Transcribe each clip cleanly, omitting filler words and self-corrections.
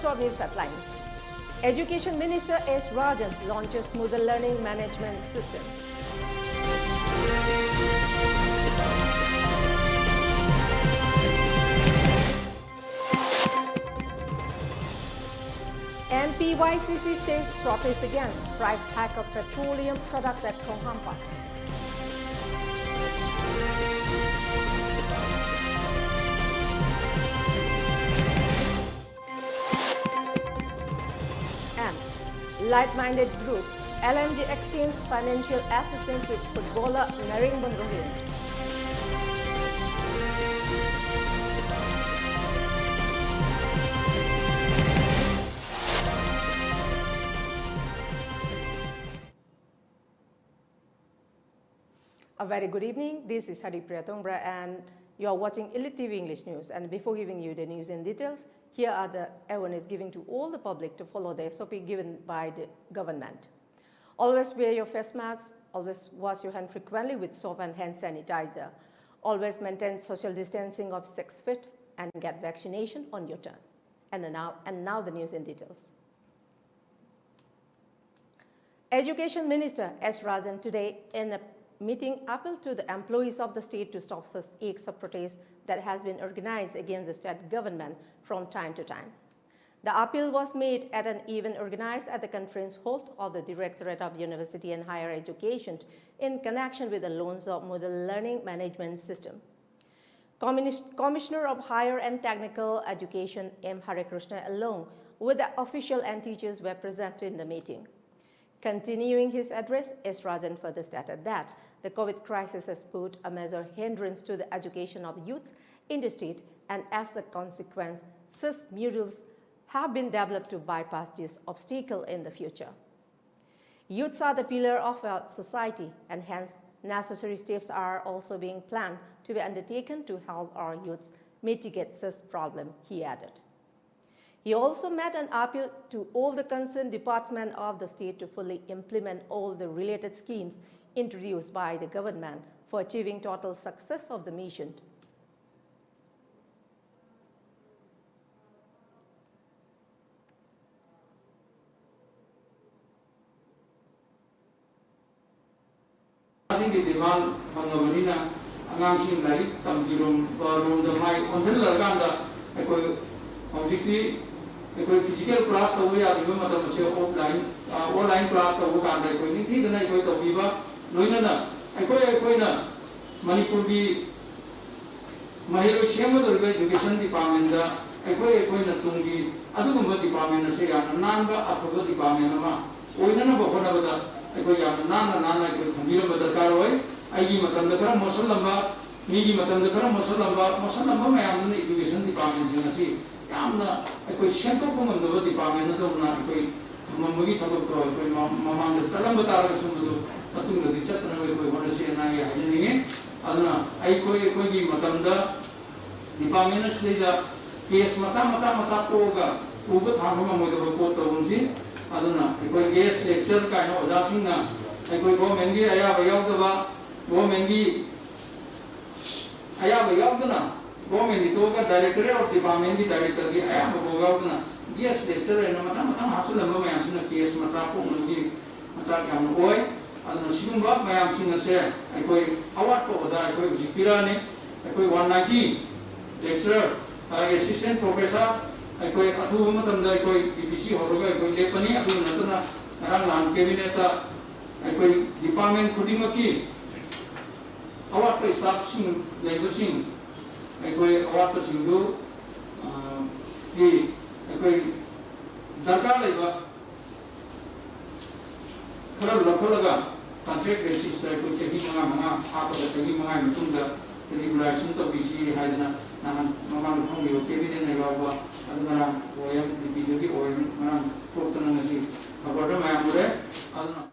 top news headlines. Education Minister S. Rajan launches smoother learning management system. And PYCC states protest against price hike of petroleum products at Konghampat. Like-minded group, LMG extends financial assistance to footballer Naringban Rohit. A very good evening. This is Haripriya Tongpra and you are watching ELITETV English News. And before giving you the news in details, here are the awareness given to all the public to follow the SOP given by the government. Always wear your face masks, always wash your hands frequently with soap and hand sanitizer. Always maintain social distancing of 6 feet and get vaccination on your turn. And now the news in details. Education Minister S. Rajan today in a meeting appealed to the employees of the state to stop such acts of protest that has been organized against the state government from time to time. The appeal was made at an event organized at the conference hall of the Directorate of University and Higher Education in connection with the launch of model learning management system. Commissioner of Higher and Technical Education M. Harikrishna along with the official and teachers were present in the meeting. Continuing his address, S. Rajan further stated that the COVID crisis has put a major hindrance to the education of youths in the state, and as a consequence, such modules have been developed to bypass this obstacle in the future. Youths are the pillar of our society, and hence necessary steps are also being planned to be undertaken to help our youths mitigate such problem, he added. He also made an appeal to all the concerned departments of the state to fully implement all the related schemes introduced by the government for achieving total success of the mission. Physical class offline, online class Manipur education department department Yamna, Shanko Pumando department of Mamagi Mamma, Salambatara, Matunga, the Saturn, we want to see an eye. Adana, Aiko Matanda, department leader, Case Matama Poga, Uber Hamama with the report of Unzi, Adana, Iko guest lecture kind of Zasina, Iko Gomendi, I have a Yogava, Gomendi, I have a Yogana. Government toga director of department director di ayam boga yes lecturer na mata hasil lama mayam sina case mata ko mundi mata kam oi adna sigumba mayam sina se koi award ko za koi jipira ne koi 190 lecturer assistant professor koi athu matam da koi BBC horoga koi lepani atu natuna narang lan cabinet ta koi department khudimaki award ko staff sing level Ekoi awat tersindu, di ekoi darkar leba, kalau laga contract basis dari ekoi cegi menga apa cegi menga mentunda regulation untuk bisi hajna nahan memang kami cabinet negara adana oyam di video oyam menang protein nasi apa ada mayam boleh adana.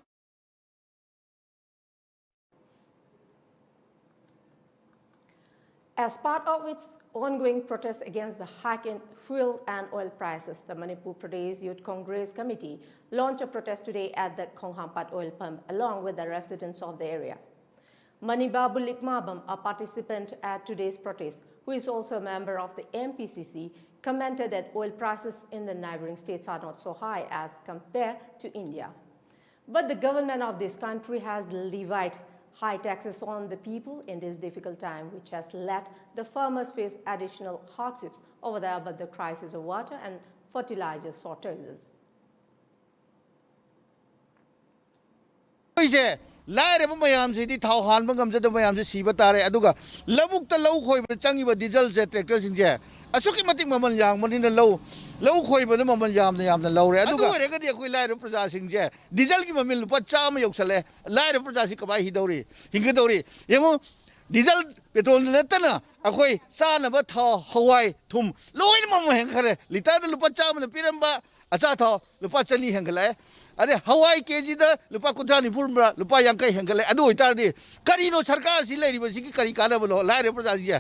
As part of its ongoing protest against the hike in fuel and oil prices, the Manipur Pradesh Youth Congress Committee launched a protest today at the Konghampat oil pump along with the residents of the area. Manibabu Likmabam, a participant at today's protest, who is also a member of the MPCC, commented that oil prices in the neighboring states are not so high as compared to India. But the government of this country has levied high taxes on the people in this difficult time, which has led the farmers face additional hardships over there about the crisis of water and fertilizer shortages. Lairaba mayam si di thau han bangam jada mayam si siba tare aduga labuk ta lau khoi ba changi ba diesel se tractor sing je asuki matik mamal yang mani na lau khoi ba mamal yam na lau re aduga re ga di khoi lairaba praja sing je diesel ki mamil pa cha ma yok sale lairaba praja si ka bai hi dori hinga dori yengo diesel petrol na tana akhoi sa na ba thau hawai thum loi ma ma heng khare liter lu pa cha ma piram ba acha thau lu pa chani heng khale अरे हवाई KG the लुपा Kuntha निपुर लुपा यांकई हेंगले अदु इतारदि करिनो सरकार सि लेरि बसि कि करि काले बलो लाइरे प्रजासि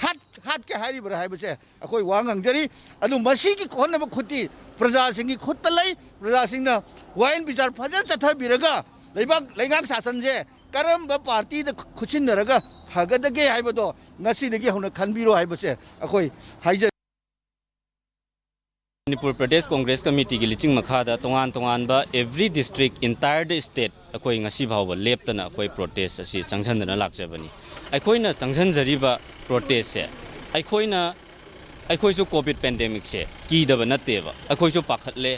हात के हारि बर हाइ बसे अखोइ वांग जरी अदु मसि कि कोन न खुति प्रजा सिंगी खुत लै प्रजा सिंग न वाइन बिचार फजा चथा बिरगा लेगांग शासन जे करम ब पार्टी द खुचिन नरगा फगदगे हाइबदो ngasi degi hona khanbiro हाइबसे अखोइ हाइज Manipur Pradesh Congress Committee ki liching makhada tongan ba every district entire the state akoi ngasi bhawa leptana akoi protest asi changchandana lakjabani akoi na changchanjari ba protest se akoi su covid pandemic se ki daba natte ba akoi su pakhatle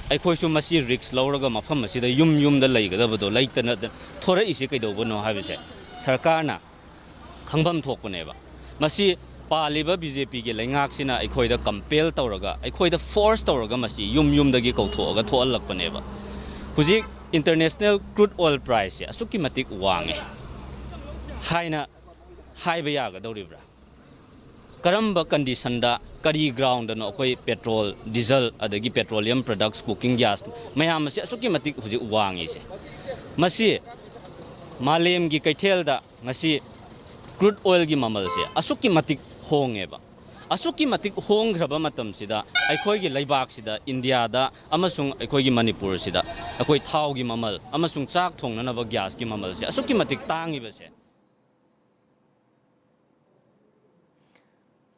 akoi su masi risks lawraga mafam asi da yum da laigada do laitana thora isi kai do bono habise sarkar na khangbam thokpane ba masi पालिबा BJP के लेंगाक सिना अखोइदा compel तौरगा अखोइदा force तौरगा मसी युम दगी कौथोगा थोअलकपनेबा हुजिक इंटरनेशनल क्रूड ऑयल प्राइस से असुकी मतिक वांगे हाइना हाइबा यागदौरिब्रा करम्बा कंडीशन दा करी ग्राउंड नो अखोइ पेट्रोल डीजल अदगी पेट्रोलियम प्रोडक्ट्स कुकिंग गैस मयाम से असुकी मतिक हुजिक वांगे से मसी मालेम की कैथेल दा ngasi क्रूड ऑयल की ममल से असुकी मतिक होंगेबा असुकी मतिक होंग्रबा मतम सिदा अखोइगी लैबाक सिदा इंडिया दा अमसुंग अखोइगी मणिपुर सिदा अखोइ थाव की ममल अमसुंग चाक थोंगनब गैस की ममल से असुकी मतिक तांगिबसे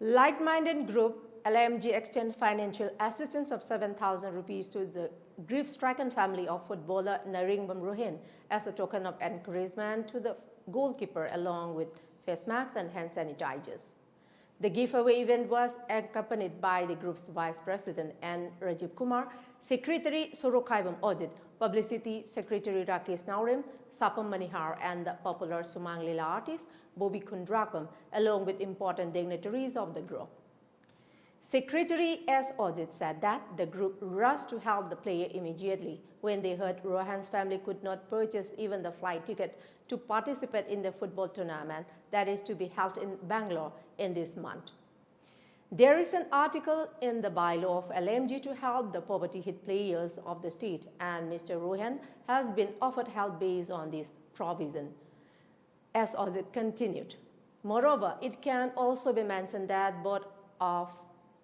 Like-minded group LMG extend financial assistance of 7,000 rupees to the grief-stricken family of footballer Naringbam Ruhin as a token of encouragement to the goalkeeper along with face masks and hand sanitizers. The giveaway event was accompanied by the group's Vice President N. Rajiv Kumar, Secretary Sorokhaibam Ojit, Publicity Secretary Rakesh Naurim, Sapam Manihar, and the popular Sumang Lila artist Bobby Kundrakam, along with important dignitaries of the group. Secretary S. Ojit said that the group rushed to help the player immediately when they heard Rohan's family could not purchase even the flight ticket to participate in the football tournament that is to be held in Bangalore in this month. There is an article in the bylaw of LMG to help the poverty-hit players of the state, and Mr. Rohan has been offered help based on this provision. As Ojit continued, moreover, it can also be mentioned that both of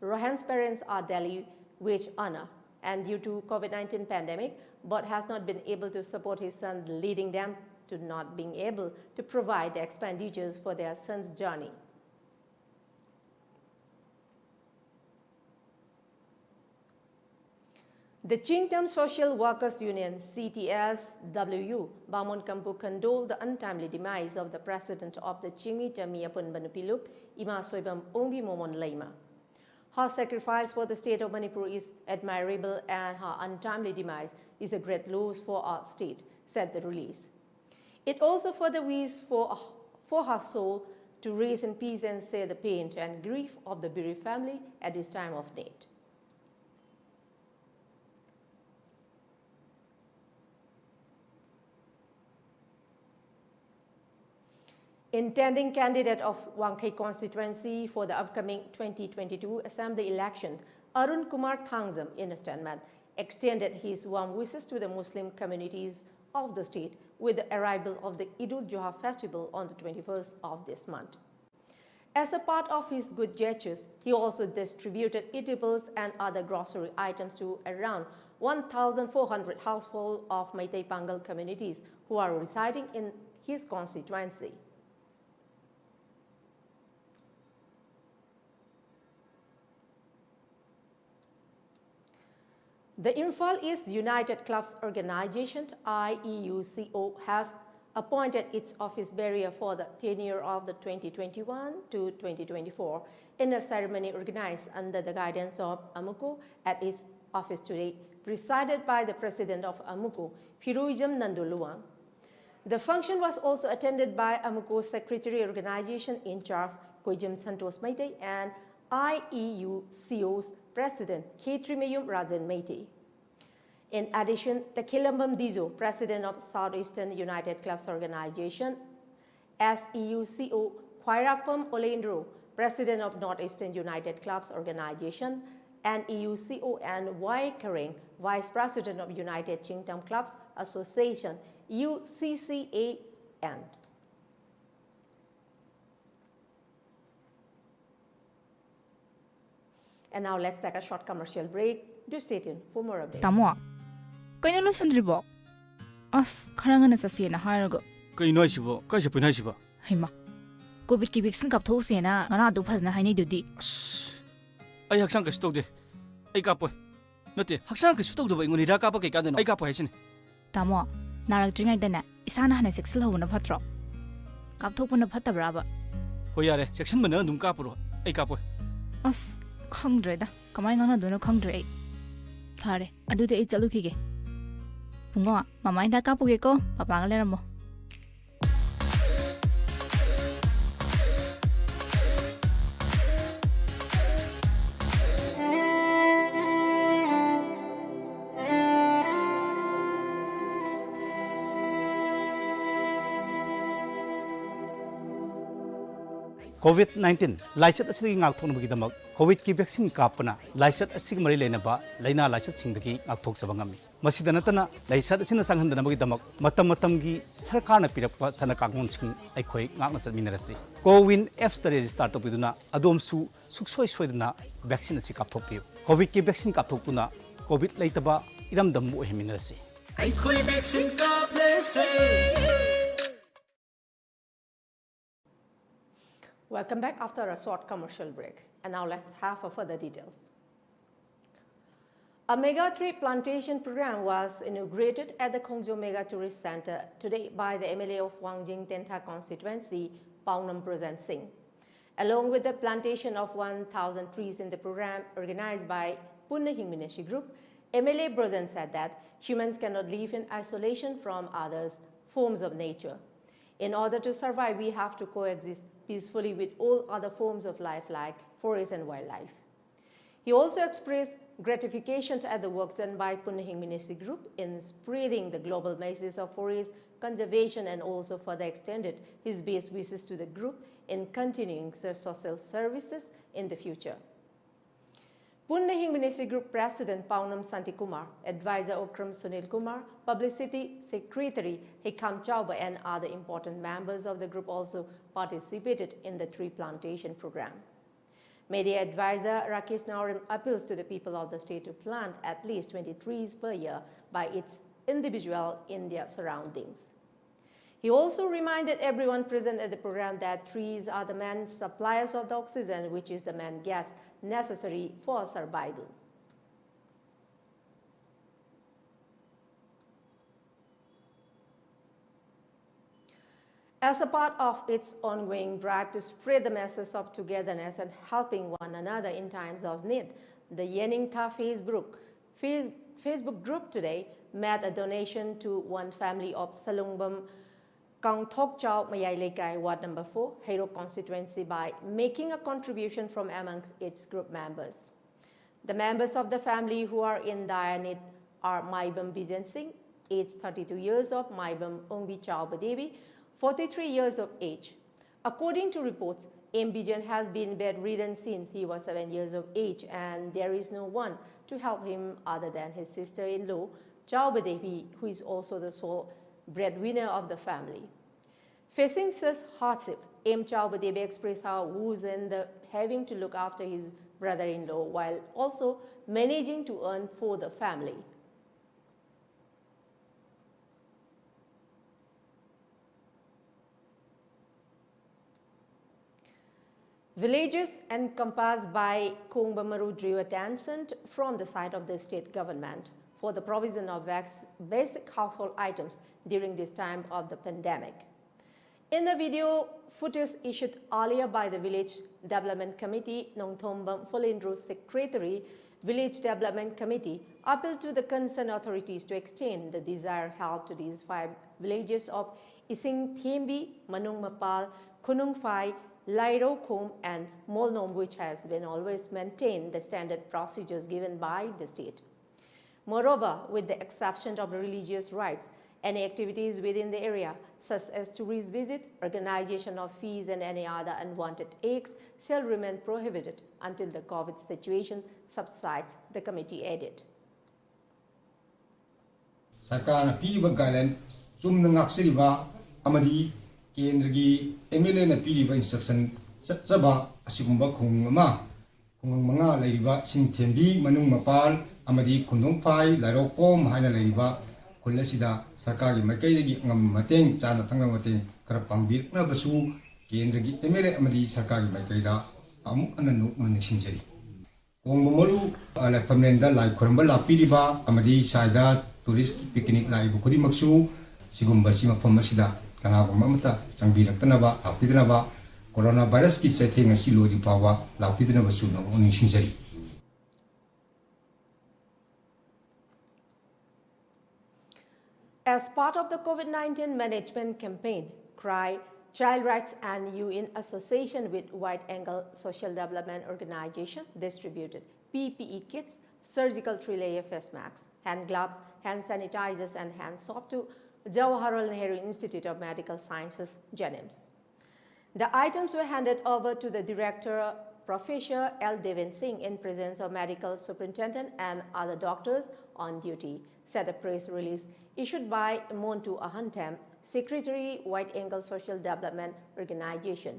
Rohan's parents are Delhi wage earner, and due to COVID-19 pandemic, Bot has not been able to support his son, leading them to not being able to provide the expenditures for their son's journey. The Chingtam Social Workers Union, CTSW, Bamon Kampu condoled the untimely demise of the president of the Chingmita Miyapun Banupilup, Ima Soibam Ongbi Momon Leima. Her sacrifice for the state of Manipur is admirable, and her untimely demise is a great loss for our state, said the release. It also further wishes for her soul to rest in peace and share the pain and grief of the bereaved family at this time of need. Intending candidate of Wangkai constituency for the upcoming 2022 assembly election, Arun Kumar Thangzam in a statement extended his warm wishes to the Muslim communities of the state with the arrival of the Eid-ul-Juha festival on the 21st of this month. As a part of his good gestures, he also distributed eatables and other grocery items to around 1,400 households of Meitei Pangal communities who are residing in his constituency. The Imphal East United Clubs Organization, IEUCO, has appointed its office bearer for the tenure of the 2021 to 2024 in a ceremony organized under the guidance of AMUCO at its office today, presided by the president of AMUCO, Firujam Nanduluang. The function was also attended by AMUCO Secretary Organization in charge, Koijam Santos Meitei, and IEUCO's president, Ketrimayum Rajan Meitei. In addition, the Kilambam Dizo, president of Southeastern United Clubs Organization, SEUCO, Khwairapam Olendro, president of Northeastern United Clubs Organization, and EUCO, and Y. Kering, vice president of United Chingtam Clubs Association, UCCAN. And now let's take a short commercial break. Do stay tuned for more updates. Tamo, kayo na sandribo. As karanga na sa siya na harago. Kayo na sibo, kayo siya pinay sibo. Hima, COVID ki vaccine kap thok siya na ngana du phas na hai ni dudi. Ay haksang ka stok de. Ay kapoy. Nate, haksang ka stok de ba inguni da kapa kay kada no. Ay kapoy hasin. Tamo, narak dringai dana isana hana sexual ho na phatro. Kap thok na phatta braba. Hoyare, section mana dum kapuro. Ay kapoy. As khangdre da kamai ngana du no khangdre. Phare, adu de chalu khige. Bungo, mama inda kapuge ko, papa ga leramo. COVID-19 lysate असि ngakthokna bagi damak COVID ki vaccine kapna lysate असि mari leinaba laina lysate singdagi ngakthok sabangami masida natana lysate asina sanghandana bagi damak matam matamgi sarkarna pirakpa sana kangon sing aikhoi ngakna satminarasi Cowin apps ta register topiduna adomsu suksoi soidana vaccine asi kapthokpi COVID ki vaccine kapthokpuna COVID leitaba iramdam mu heminarasi aikhoi vaccine kaplese. Welcome back after a short commercial break. And now let's have further details. A mega tree plantation program was inaugurated at the Khongjo Mega Tourist Center today by the MLA of Wangjing Tenta constituency, Paunam Prasan Singh. Along with the plantation of 1,000 trees in the program organized by Punahing Ministry Group, MLA Prasan said that humans cannot live in isolation from others' forms of nature. In order to survive, we have to coexist peacefully with all other forms of life like forest and wildlife. He also expressed gratification at the works done by Punahing Ministry Group in spreading the global message of forest conservation and also further extended his best wishes to the group in continuing their social services in the future. Punahing Ministry Group President Paunam Santi Kumar, Advisor Okram Sunil Kumar, Publicity Secretary Hikam Chauba and other important members of the group also participated in the tree plantation program. Media Advisor Rakesh Naurim appeals to the people of the state to plant at least 20 trees per year by its individual in their surroundings. He also reminded everyone present at the program that trees are the main suppliers of the oxygen, which is the main gas necessary for survival. As a part of its ongoing drive to spread the message of togetherness and helping one another in times of need, the Yeningtha Facebook group today made a donation to one family of Salungbam Kang Thok Chau Mayai Lekai, Ward number 4, Hero constituency by making a contribution from amongst its group members. The members of the family who are in dire need are Maibam Bijan Singh, aged 32 years of Maibam Ongbi Chau Badevi, 43 years of age. According to reports, M. Bijan has been bedridden since he was 7 years of age and there is no one to help him other than his sister-in-law, Chau Badevi, who is also the sole breadwinner of the family. Facing such hardship, M. Chau Badevi expressed how woes in the having to look after his brother-in-law while also managing to earn for the family. Villages encompassed by Kongbamaru drew attention from the side of the state government for the provision of basic household items during this time of the pandemic. In the video footage issued earlier by the Village Development Committee, Nongthombam Folindru Secretary, Village Development Committee appealed to the concerned authorities to extend the desired help to these 5 villages of Ising Thembi, Manung Mapal, Kunung Phai, Lairo Khom and Molnom, which has been always maintained the standard procedures given by the state. Moreover, with the exception of the religious rites, any activities within the area, such as tourist visit, organization of feasts and any other unwanted acts, shall remain prohibited until the COVID situation subsides, the committee added. Sarkar piriba guideline sumna ngaksiriba amadi kendragi MLA na piriba instruction satsaba asigumba khungama manga lairiba Singthembi Manung Mapal amadi Khundong Phai Lairokom haina lairiba khullasida sarkari maikaidagi ngam mateng chana thangna mateng kara pangbirna basu kendragi MLA amadi sarkari maikaida amuk ananu manishingjari Kongbamaru Famlenda Lai Khuramba Lapiriba amadi Saida tourist picnic laibu khudimаксу sigumba sima phamasida kanagumba mata changbirакtanaba lapidnaba coronavirus ki chaithenga silodi pawa lapidnaba su no ningsingjari. As part of the COVID-19 management campaign, CRY, Child Rights and You in association with Wide Angle Social Development Organization distributed PPE kits, surgical 3-layer face masks, hand gloves, hand sanitizers and hand soap to Jawaharlal Nehru Institute of Medical Sciences, JANIMS. The items were handed over to the director, Professor L. Devin Singh, in presence of medical superintendent and other doctors on duty, said a press release issued by Montu Ahantem, Secretary, Wide Angle Social Development Organization.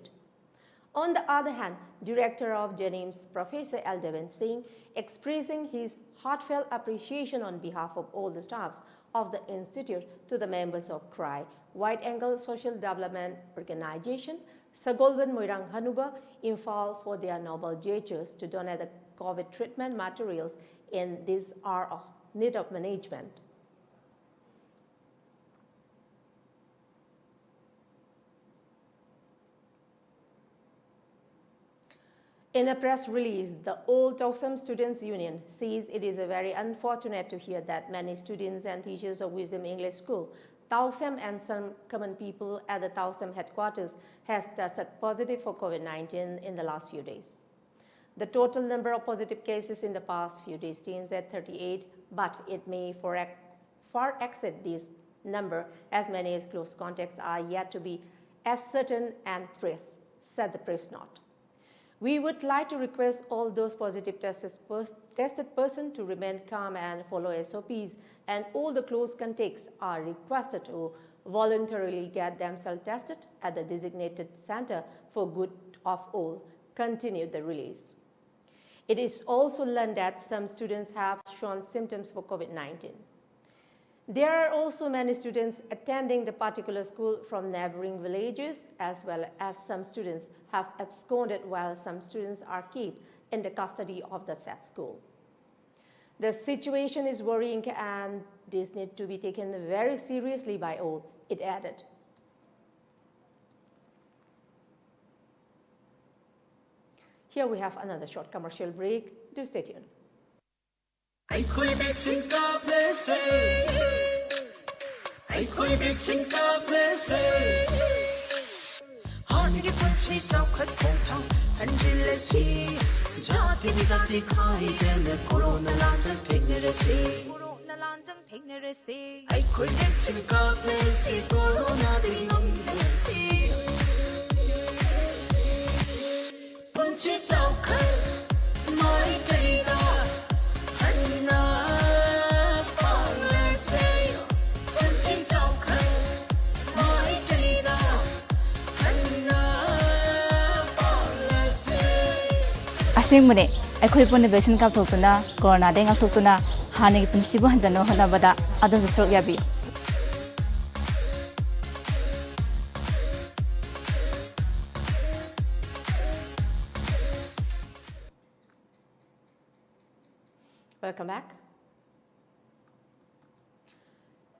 On the other hand, Director of JANIMS, Professor L. Devin Singh, expressing his heartfelt appreciation on behalf of all the staffs of the Institute to the members of CRY, Wide Angle Social Development Organization, Sagolban Moirang Hanuga, Imphal for their noble gestures to donate the COVID treatment materials in this hour of need of management. In a press release, the Old Tausam Students Union says it is very unfortunate to hear that many students and teachers of Wisdom English School, Tausam and some common people at the Tausam headquarters has tested positive for COVID-19 in the last few days. The total number of positive cases in the past few days stands at 38, but it may far exceed this number as many as close contacts are yet to be ascertained and traced, said the press note. We would like to request all those positive tested persons to remain calm and follow SOPs, and all the close contacts are requested to voluntarily get themselves tested at the designated center for good of all, continued the release. It is also learned that some students have shown symptoms for COVID-19. There are also many students attending the particular school from neighboring villages, as well as some students have absconded while some students are kept in the custody of the said school. The situation is worrying and this needs to be taken very seriously by all, it added. Here we have another short commercial break. Do stay tuned. Ai khôi biết sinh ca lê xê ai khôi biết sinh ca lê xê họ đi cái quân chi sao khát phong thang hành trình lê xì cha tìm ra thì khai tên là corona lan chẳng thành nề xì ai khôi biết sinh ca lê xì corona đi ngâm lê xì quân chi sao khát nói cây ta ꯑꯁꯦꯡꯕꯅꯦ ꯑꯩꯈꯣꯏ ꯄꯨꯟꯅ vaccine ꯀꯥꯞꯊꯣꯛꯇꯨꯅ ꯀꯣꯔꯣꯅꯥꯗꯒꯤ ꯉꯥꯛꯊꯣꯛꯇꯨꯅ ꯍꯥꯟꯅꯒꯤ ꯄꯨꯟꯁꯤꯕꯨ ꯍꯟꯖꯟꯅꯕ ꯍꯣꯠꯅꯕꯗ ꯑꯗꯣꯝꯁꯨ ꯁꯔꯨꯛ ꯌꯥꯕꯤꯌꯨ Welcome back.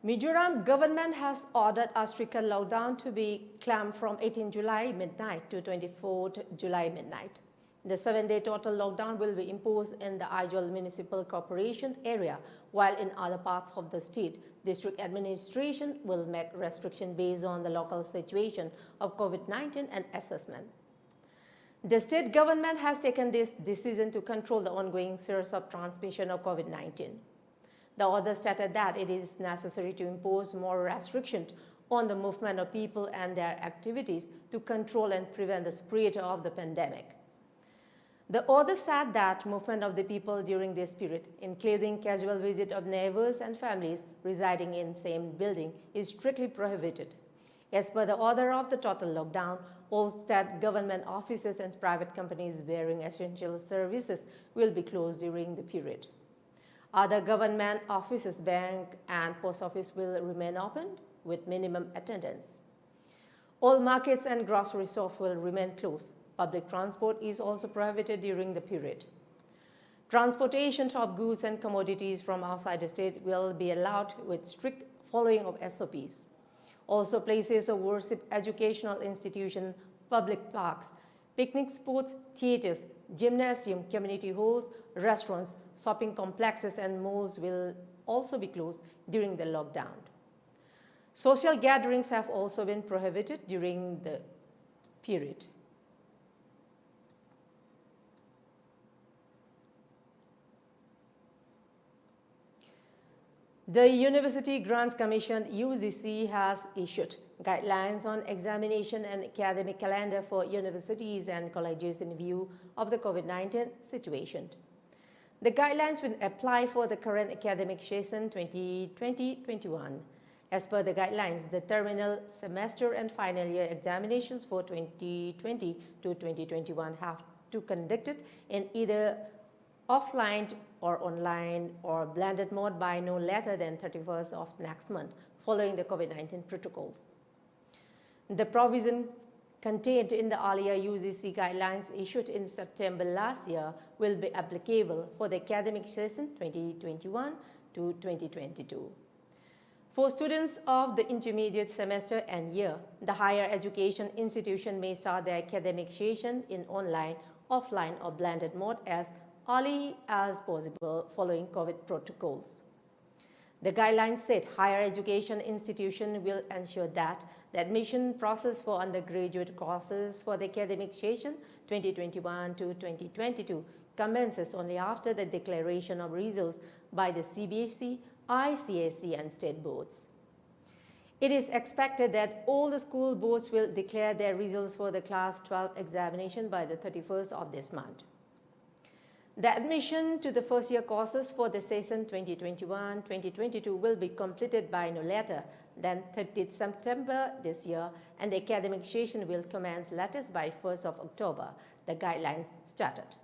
Mizoram government has ordered a stricter lockdown to be clamped from 18 July midnight to 24 July midnight. The 7-day total lockdown will be imposed in the Aizawl Municipal Corporation area, while in other parts of the state, district administration will make restriction based on the local situation of COVID-19 and assessment. The state government has taken this decision to control the ongoing surge of transmission of COVID-19. The order stated that it is necessary to impose more restrictions on the movement of people and their activities to control and prevent the spread of the pandemic. The order said that movement of the people during this period, including casual visit of neighbors and families residing in same building, is strictly prohibited. As per the order of the total lockdown, all state government offices and private companies bearing essential services will be closed during the period. Other government offices, bank and post office will remain open with minimum attendance. All markets and grocery shops will remain closed. Public transport is also prohibited during the period. Transportation of goods and commodities from outside the state will be allowed with strict following of SOPs. Also, places of worship, educational institutions, public parks, picnic spots, theaters, gymnasium, community halls, restaurants, shopping complexes and malls will also be closed during the lockdown. Social gatherings have also been prohibited during the period. The University Grants Commission (UGC) has issued guidelines on examination and academic calendar for universities and colleges in view of the COVID-19 situation. The guidelines will apply for the current academic session 2020-21. As per the guidelines, the terminal semester and final year examinations for 2020 to 2021 have to be conducted in either offline or online or blended mode by no later than 31st of next month following the COVID-19 protocols. The provision contained in the earlier UGC guidelines issued in September last year will be applicable for the academic session 2021 to 2022. For students of the intermediate semester and year, the higher education institution may start their academic session in online, offline or blended mode as early as possible following COVID protocols. The guidelines said higher education institution will ensure that the admission process for undergraduate courses for the academic session 2021 to 2022 commences only after the declaration of results by the CBSE, ICSE and state boards. It is expected that all the school boards will declare their results for the Class 12 examination by the 31st of this month. The admission to the first-year courses for the session 2021-2022 will be completed by no later than 30th September this year, and the academic session will commence latest by 1st of October, the guidelines started.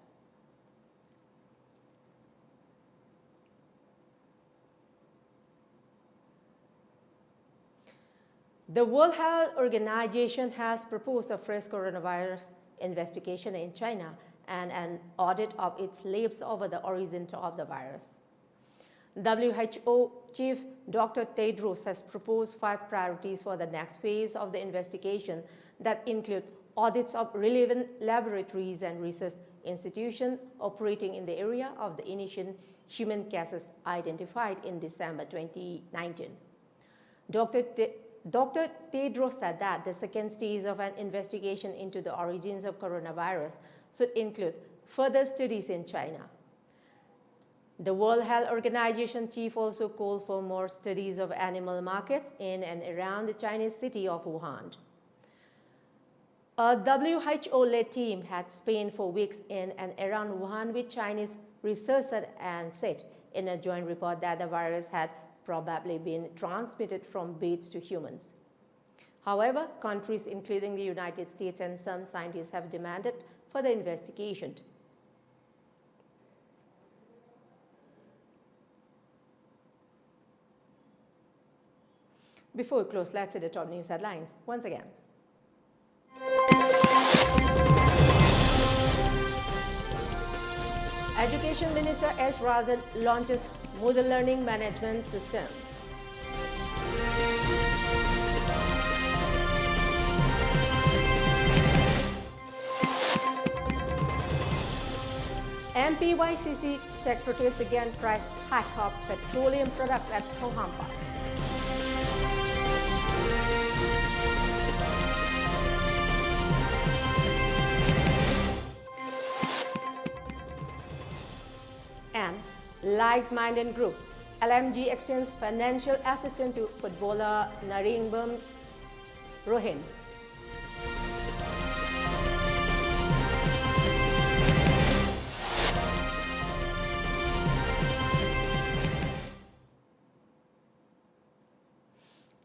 The World Health Organization has proposed a fresh coronavirus investigation in China and an audit of its labs over the origin of the virus. WHO Chief Dr. Tedros has proposed 5 priorities for the next phase of the investigation that include audits of relevant laboratories and research institutions operating in the area of the initial human cases identified in December 2019. Dr. Tedros said that the second stage of an investigation into the origins of coronavirus should include further studies in China. The World Health Organization chief also called for more studies of animal markets in and around the Chinese city of Wuhan. A WHO-led team had spent 4 weeks in and around Wuhan with Chinese researchers and said in a joint report that the virus had probably been transmitted from birds to humans. However, countries including the United States and some scientists have demanded further investigation. Before we close, let's see the top news headlines once again. Education Education Minister S. Rajan launches Moodle Learning Management System. MPYCC Secretaries again price hike of petroleum products at Thonghampa. And like-minded group, LMG extends financial assistance to footballer Naringbam Rohin.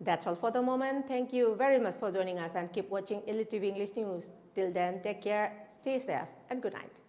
That's all for the moment. Thank you very much for joining us and keep watching ELITETV English News. Till then, take care, stay safe, and good night.